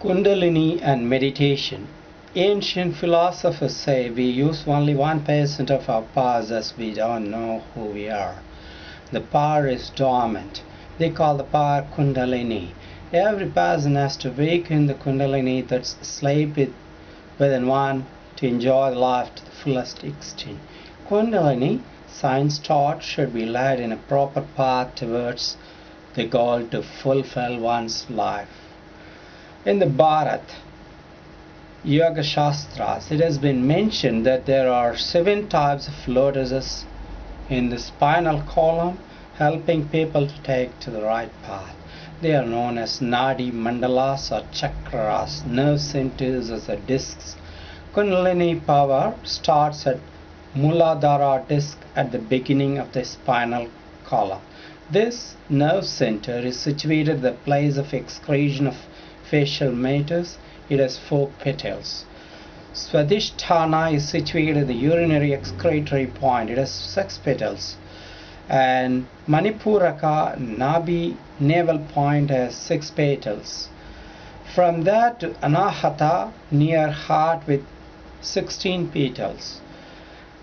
Kundalini and meditation. Ancient philosophers say we use only 1% of our powers as we don't know who we are. The power is dormant. They call the power Kundalini. Every person has to awaken the Kundalini that's asleep within one to enjoy life to the fullest extent. Kundalini, science taught, should be led in a proper path towards the goal to fulfill one's life. In the Bharat Yoga Shastras, it has been mentioned that there are 7 types of lotuses in the spinal column, helping people to take to the right path. They are known as Nadi Mandalas or Chakras, nerve centers as the discs. Kundalini power starts at Muladhara disc at the beginning of the spinal column. This nerve center is situated at the place of excretion of facial matters. It has 4 petals. Swadhisthana is situated at the urinary excretory point. It has 6 petals. And Manipuraka, Nabi navel point, has 6 petals. From that to Anahata, near heart, with 16 petals.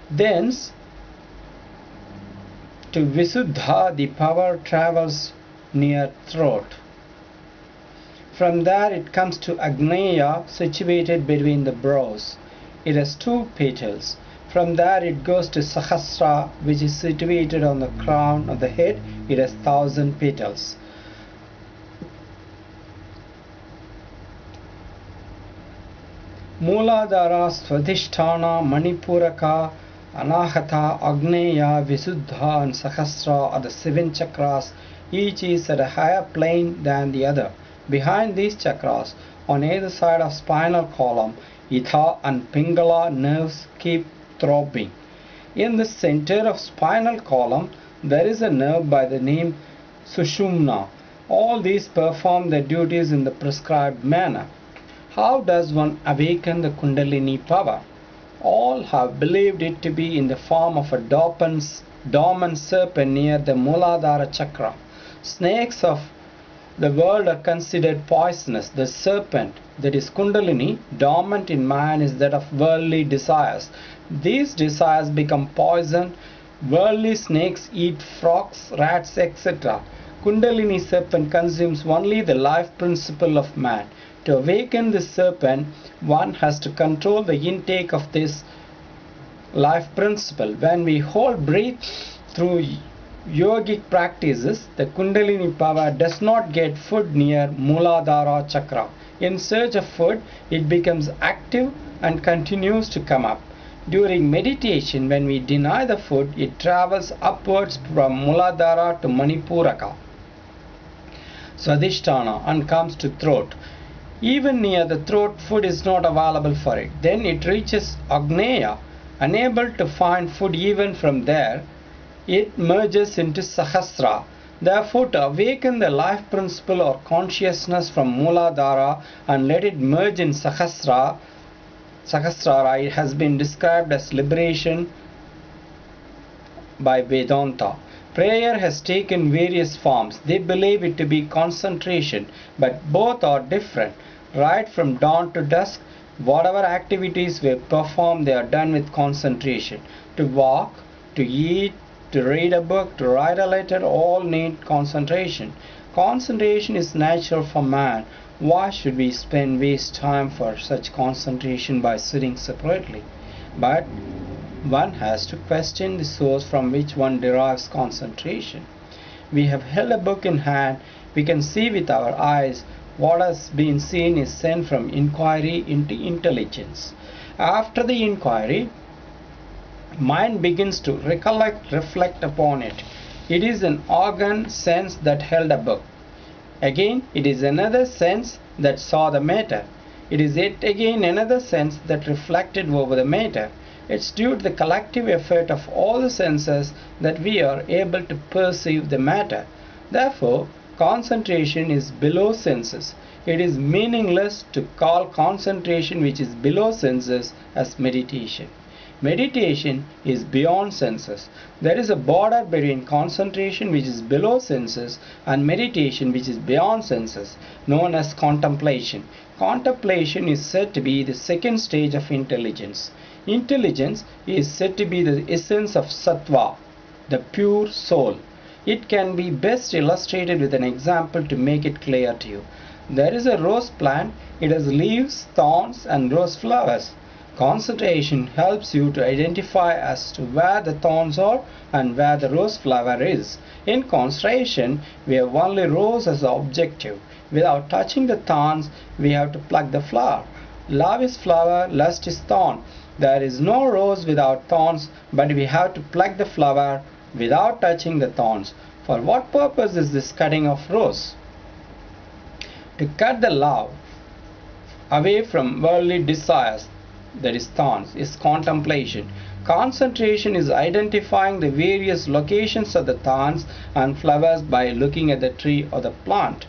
Thence to Visuddha, the power travels near throat. From there it comes to Agneya, situated between the brows. It has 2 petals. From there it goes to Sahasra, which is situated on the crown of the head. It has 1000 petals. Muladhara, Swadhisthana, Manipuraka, Anahata, Agneya, Visuddha and Sahasra are the 7 chakras. Each is at a higher plane than the other. Behind these chakras, on either side of spinal column, Itha and Pingala nerves keep throbbing. In the center of spinal column, there is a nerve by the name Sushumna. All these perform their duties in the prescribed manner. How does one awaken the Kundalini power? All have believed it to be in the form of a dormant serpent near the Muladhara chakra. Snakes of the world are considered poisonous. The serpent, that is Kundalini, dormant in man, is that of worldly desires. These desires become poison. Worldly snakes eat frogs, rats, etc. Kundalini serpent consumes only the life principle of man. To awaken the serpent, one has to control the intake of this life principle. When we hold breath through yogic practices, the Kundalini power does not get food near Muladhara chakra. In search of food, it becomes active and continues to come up. During meditation, when we deny the food, it travels upwards from Muladhara to Manipuraka, Swadhisthana, and comes to throat. Even near the throat, food is not available for it. Then it reaches Agneya. Unable to find food even from there, it merges into Sahasra. Therefore, to awaken the life principle or consciousness from Muladhara and let it merge in Sahasrara, it has been described as liberation by Vedanta. Prayer has taken various forms. They believe it to be concentration, but both are different. Right from dawn to dusk, whatever activities we perform, they are done with concentration. To walk, to eat, to read a book, to write a letter, all need concentration. Concentration is natural for man. Why should we waste time for such concentration by sitting separately? But one has to question the source from which one derives concentration. We have held a book in hand. We can see with our eyes. What has been seen is sent from inquiry into intelligence. After the inquiry, mind begins to recollect, reflect upon it. It is an organ sense that held a book. Again, it is another sense that saw the matter. It is yet again another sense that reflected over the matter. It's due to the collective effort of all the senses that we are able to perceive the matter. Therefore, concentration is below senses. It is meaningless to call concentration which is below senses as meditation. Meditation is beyond senses. There is a border between concentration, which is below senses, and meditation, which is beyond senses, known as contemplation. Contemplation is said to be the second stage of intelligence. Intelligence is said to be the essence of sattva, the pure soul. It can be best illustrated with an example to make it clear to you. There is a rose plant. It has leaves, thorns, and rose flowers. Concentration helps you to identify as to where the thorns are and where the rose flower is. In concentration, we have only rose as the objective. Without touching the thorns, we have to pluck the flower. Love is flower, lust is thorn. There is no rose without thorns, but we have to pluck the flower without touching the thorns. For what purpose is this cutting of rose? To cut the love away from worldly desires, that is thorns, is contemplation. Concentration is identifying the various locations of the thorns and flowers by looking at the tree or the plant.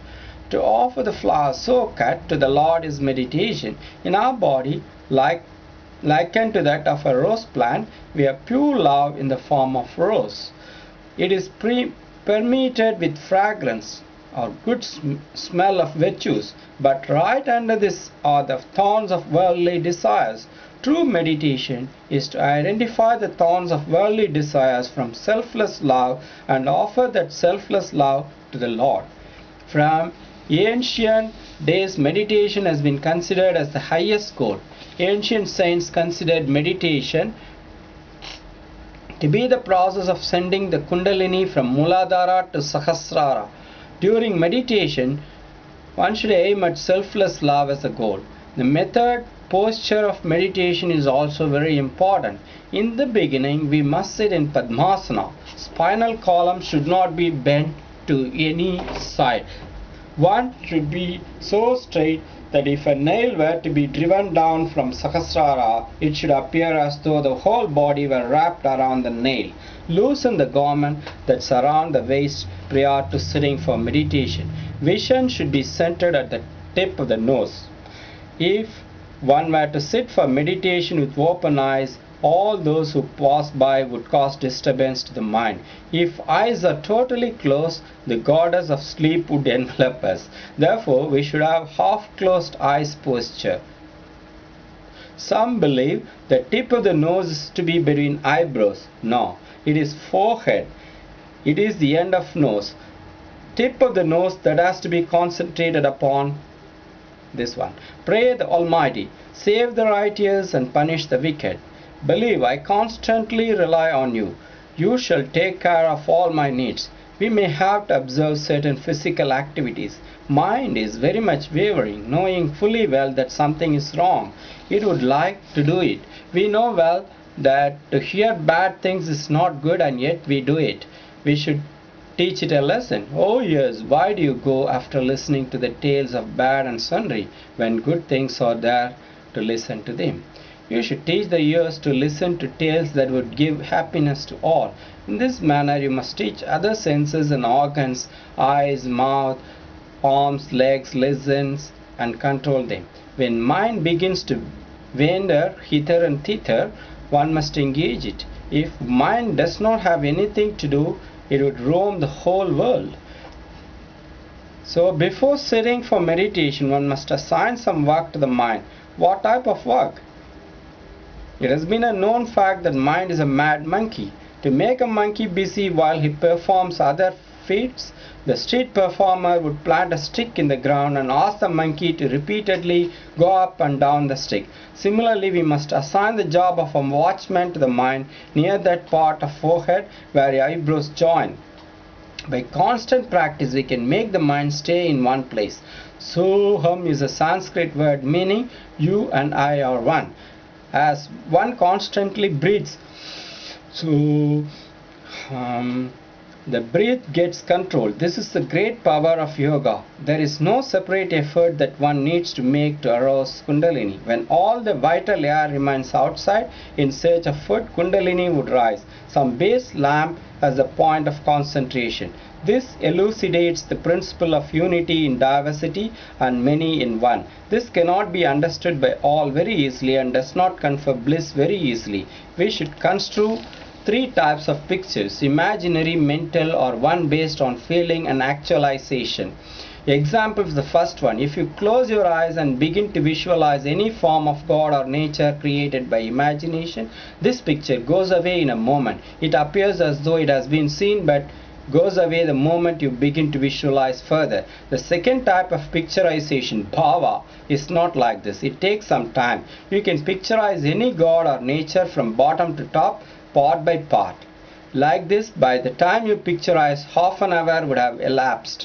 To offer the flower so cut to the Lord is meditation. In our body, likened to that of a rose plant, we have pure love in the form of rose. It is permeated with fragrance or good smell of virtues, but right under this are the thorns of worldly desires. True meditation is to identify the thorns of worldly desires from selfless love and offer that selfless love to the Lord. From ancient days, meditation has been considered as the highest goal. Ancient saints considered meditation to be the process of sending the Kundalini from Muladhara to Sahasrara. During meditation, one should aim at selfless love as a goal. The method, posture of meditation is also very important. In the beginning, we must sit in Padmasana. Spinal column should not be bent to any side. One should be so straight that if a nail were to be driven down from Sahasrara, it should appear as though the whole body were wrapped around the nail. Loosen the garment that surround the waist prior to sitting for meditation. Vision should be centered at the tip of the nose. If one were to sit for meditation with open eyes, all those who pass by would cause disturbance to the mind. If eyes are totally closed, the goddess of sleep would envelop us. Therefore, we should have half-closed eyes posture. Some believe the tip of the nose is to be between eyebrows. No, it is forehead. It is the end of nose. Tip of the nose that has to be concentrated upon this one. Pray the Almighty, save the righteous and punish the wicked. Believe, I constantly rely on you. You shall take care of all my needs. We may have to observe certain physical activities. Mind is very much wavering, knowing fully well that something is wrong. It would like to do it. We know well that to hear bad things is not good, and yet we do it. We should teach it a lesson. Oh yes, why do you go after listening to the tales of bad and sundry when good things are there to listen to them? You should teach the ears to listen to tales that would give happiness to all. In this manner, you must teach other senses and organs, eyes, mouth, arms, legs, listens, and control them. When mind begins to wander hither and thither, one must engage it. If mind does not have anything to do, it would roam the whole world. So before sitting for meditation, one must assign some work to the mind. What type of work? It has been a known fact that mind is a mad monkey. To make a monkey busy while he performs other feats, the street performer would plant a stick in the ground and ask the monkey to repeatedly go up and down the stick. Similarly, we must assign the job of a watchman to the mind near that part of forehead where the eyebrows join. By constant practice, we can make the mind stay in one place. Soham is a Sanskrit word meaning you and I are one. As one constantly breathes, so The breath gets control. This is the great power of yoga. There is no separate effort that one needs to make to arouse Kundalini. When all the vital air remains outside in search of food, Kundalini would rise. Some base lamp as a point of concentration. This elucidates the principle of unity in diversity and many in one. This cannot be understood by all very easily and does not confer bliss very easily. We should construe three types of pictures: imaginary, mental, or one based on feeling and actualization. Example of the first one: if you close your eyes and begin to visualize any form of God or nature created by imagination, this picture goes away in a moment. It appears as though it has been seen but goes away the moment you begin to visualize further. The second type of picturization, bhava, is not like this. It takes some time. You can picturize any God or nature from bottom to top, part by part. Like this, by the time you picturize, half an hour would have elapsed.